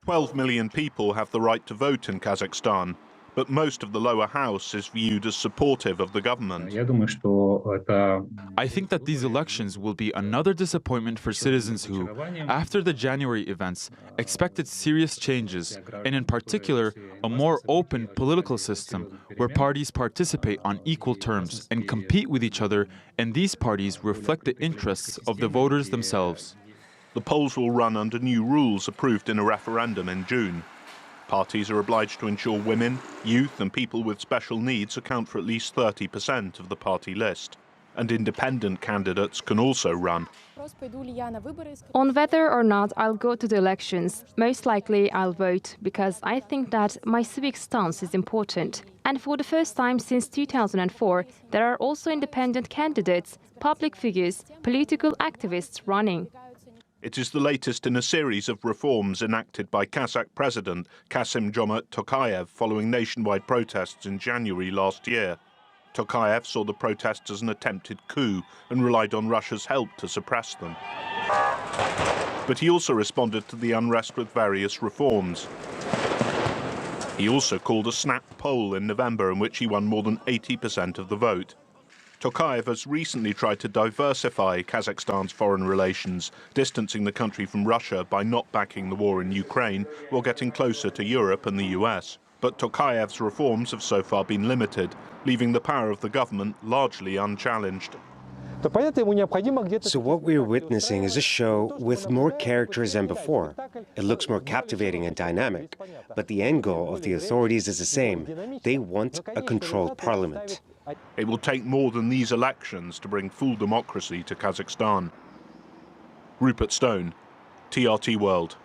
12 million people have the right to vote in Kazakhstan, but most of the lower house is viewed as supportive of the government. I think that these elections will be another disappointment for citizens who, after the January events, expected serious changes, and in particular, a more open political system where parties participate on equal terms and compete with each other, and these parties reflect the interests of the voters themselves. The polls will run under new rules approved in a referendum in June. Parties are obliged to ensure women, youth and people with special needs account for at least 30% of the party list. And independent candidates can also run. On whether or not I'll go to the elections, most likely I'll vote because I think that my civic stance is important. And for the first time since 2004, there are also independent candidates, public figures, political activists running. It is the latest in a series of reforms enacted by Kazakh President Kassym-Jomart Tokayev following nationwide protests in January last year. Tokayev saw the protests as an attempted coup and relied on Russia's help to suppress them. But he also responded to the unrest with various reforms. He also called a snap poll in November in which he won more than 80% of the vote. Tokayev has recently tried to diversify Kazakhstan's foreign relations, distancing the country from Russia by not backing the war in Ukraine while getting closer to Europe and the US. But Tokayev's reforms have so far been limited, leaving the power of the government largely unchallenged. So what we're witnessing is a show with more characters than before. It looks more captivating and dynamic, but the end goal of the authorities is the same. They want a controlled parliament. It will take more than these elections to bring full democracy to Kazakhstan. Rupert Stone, TRT World.